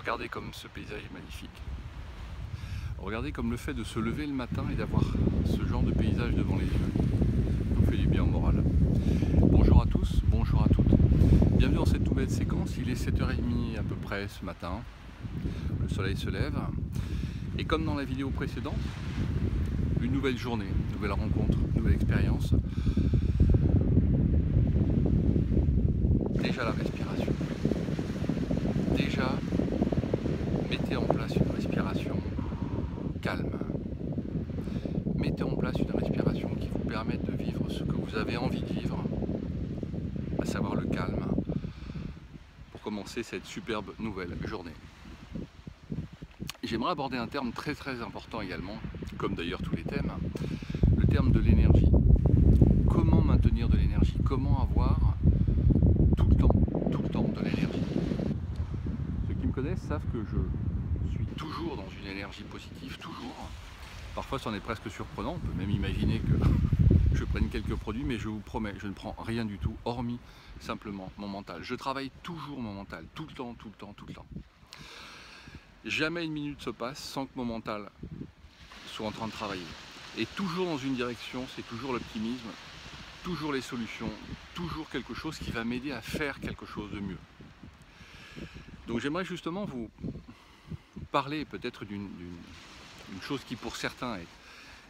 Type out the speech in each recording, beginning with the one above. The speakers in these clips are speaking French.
Regardez comme ce paysage est magnifique. Regardez comme le fait de se lever le matin et d'avoir ce genre de paysage devant les yeux nous fait du bien au moral. Bonjour à tous, bonjour à toutes. Bienvenue dans cette nouvelle séquence. Il est 7h30 à peu près ce matin. Le soleil se lève. Et comme dans la vidéo précédente, une nouvelle journée, une nouvelle rencontre, une nouvelle expérience. Déjà la respiration. Déjà, mettez en place une respiration calme. Mettez en place une respiration qui vous permette de vivre ce que vous avez envie de vivre, à savoir le calme, pour commencer cette superbe nouvelle journée. J'aimerais aborder un terme très important également, comme d'ailleurs tous les thèmes, le terme de l'énergie. Comment maintenir de l'énergie? Comment avoir tout le temps de l'énergie? Ceux qui me connaissent savent que je suis toujours dans une énergie positive, toujours. Parfois c'en est presque surprenant, on peut même imaginer que je prenne quelques produits, mais je vous promets, je ne prends rien du tout, hormis simplement mon mental. Je travaille toujours mon mental, tout le temps. Jamais une minute se passe sans que mon mental soit en train de travailler. Et toujours dans une direction, c'est toujours l'optimisme, toujours les solutions, toujours quelque chose qui va m'aider à faire quelque chose de mieux. Donc j'aimerais justement vous parler peut-être d'une chose qui pour certains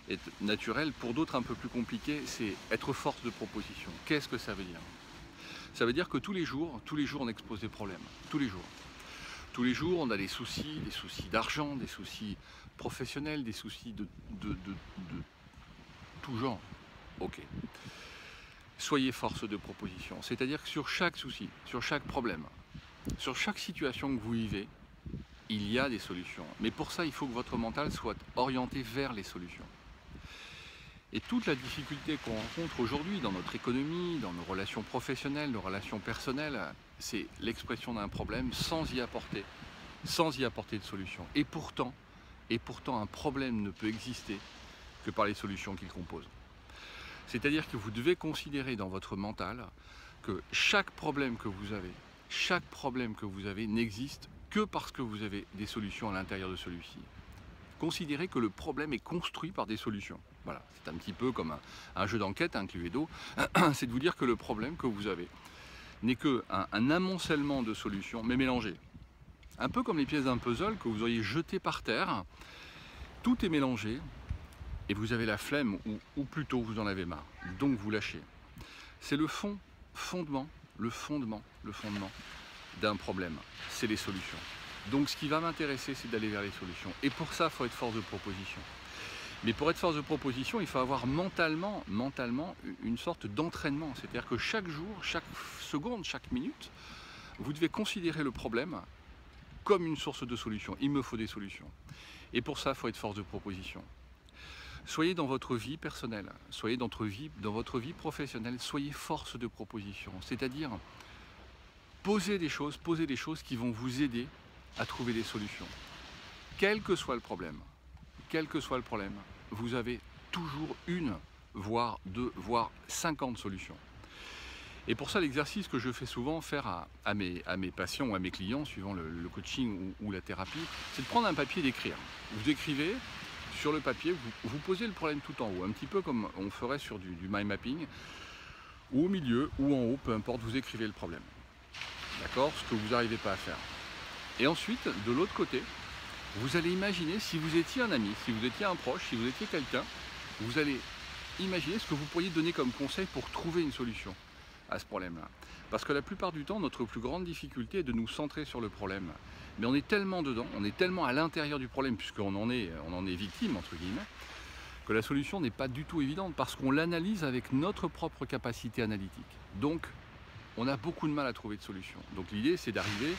est naturelle, pour d'autres un peu plus compliquée, c'est être force de proposition. Qu'est-ce que ça veut dire? Ça veut dire que tous les jours on expose des problèmes, tous les jours. Tous les jours, on a des soucis d'argent, des soucis professionnels, des soucis de tout genre. Ok. Soyez force de proposition. C'est-à-dire que sur chaque souci, sur chaque problème, sur chaque situation que vous vivez, il y a des solutions. Mais pour ça, il faut que votre mental soit orienté vers les solutions. Et toute la difficulté qu'on rencontre aujourd'hui dans notre économie, dans nos relations professionnelles, nos relations personnelles, c'est l'expression d'un problème sans y apporter de solution. Et pourtant, un problème ne peut exister que par les solutions qu'il compose. C'est-à-dire que vous devez considérer dans votre mental que chaque problème que vous avez n'existe que parce que vous avez des solutions à l'intérieur de celui-ci. Considérez que le problème est construit par des solutions. Voilà, c'est un petit peu comme un jeu d'enquête, un Cluedo, c'est de vous dire que le problème que vous avez n'est qu'un amoncellement de solutions, mais mélangées. Un peu comme les pièces d'un puzzle que vous auriez jetées par terre, tout est mélangé, et vous avez la flemme, ou plutôt vous en avez marre, donc vous lâchez. C'est le fondement d'un problème, c'est les solutions. Donc ce qui va m'intéresser, c'est d'aller vers les solutions. Et pour ça, il faut être force de proposition. Mais pour être force de proposition, il faut avoir mentalement une sorte d'entraînement. C'est-à-dire que chaque jour, chaque seconde, chaque minute, vous devez considérer le problème comme une source de solution. Il me faut des solutions. Et pour ça, il faut être force de proposition. Soyez dans votre vie personnelle, soyez dans votre vie professionnelle, soyez force de proposition. C'est-à-dire, posez des choses qui vont vous aider à trouver des solutions. Quel que soit le problème, vous avez toujours une, voire deux, voire 50 solutions. Et pour ça, l'exercice que je fais souvent faire à mes patients ou à mes clients, suivant le coaching ou la thérapie, c'est de prendre un papier et d'écrire. Vous écrivez sur le papier, vous posez le problème tout en haut, un petit peu comme on ferait sur du mind mapping, ou au milieu, ou en haut, peu importe, vous écrivez le problème. D'accord? Ce que vous n'arrivez pas à faire. Et ensuite, de l'autre côté, vous allez imaginer, si vous étiez un ami, si vous étiez un proche, si vous étiez quelqu'un, vous allez imaginer ce que vous pourriez donner comme conseil pour trouver une solution à ce problème-là. Parce que la plupart du temps, notre plus grande difficulté est de nous centrer sur le problème. Mais on est tellement dedans, on est tellement à l'intérieur du problème, puisqu'on en est victime, entre guillemets, que la solution n'est pas du tout évidente, parce qu'on l'analyse avec notre propre capacité analytique. Donc, on a beaucoup de mal à trouver de solution. Donc l'idée, c'est d'arriver,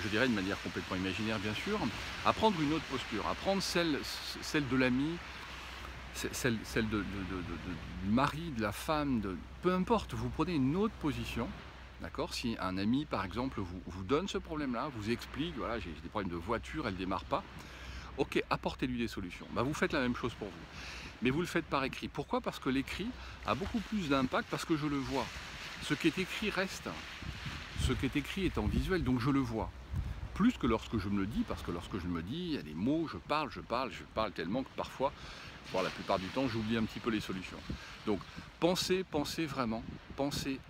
je dirais de manière complètement imaginaire bien sûr, à prendre une autre posture, à prendre celle de l'ami, celle du mari, de la femme, peu importe, vous prenez une autre position, d'accord? Si un ami par exemple vous donne ce problème-là, vous explique, voilà, j'ai des problèmes de voiture, elle ne démarre pas, ok, apportez-lui des solutions. Bah, vous faites la même chose pour vous, mais vous le faites par écrit. Pourquoi? Parce que l'écrit a beaucoup plus d'impact, parce que je le vois. Ce qui est écrit reste, ce qui est écrit est en visuel, donc je le vois. plus que lorsque je me le dis, parce que lorsque je me dis, il y a des mots, je parle tellement que parfois, voire la plupart du temps, j'oublie un petit peu les solutions. Donc pensez vraiment, pensez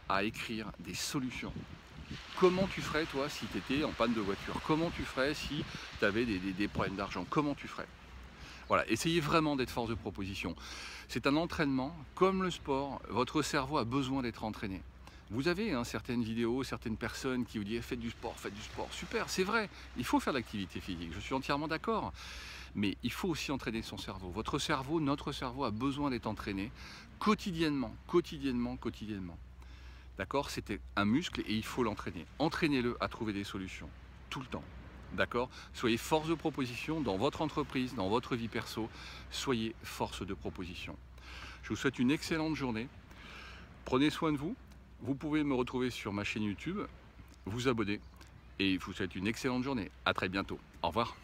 à écrire des solutions. Comment tu ferais toi si tu étais en panne de voiture? Comment tu ferais si tu avais des problèmes d'argent? Comment tu ferais? Voilà, essayez vraiment d'être force de proposition. C'est un entraînement, comme le sport, votre cerveau a besoin d'être entraîné. Vous avez certaines vidéos, certaines personnes qui vous disent faites du sport, super, c'est vrai, il faut faire de l'activité physique, je suis entièrement d'accord. Mais il faut aussi entraîner son cerveau. Votre cerveau, notre cerveau a besoin d'être entraîné quotidiennement. D'accord? C'était un muscle et il faut l'entraîner. Entraînez-le à trouver des solutions, tout le temps. D'accord? Soyez force de proposition dans votre entreprise, dans votre vie perso. Soyez force de proposition. Je vous souhaite une excellente journée. Prenez soin de vous. Vous pouvez me retrouver sur ma chaîne YouTube, vous abonner et je vous souhaite une excellente journée. À très bientôt. Au revoir.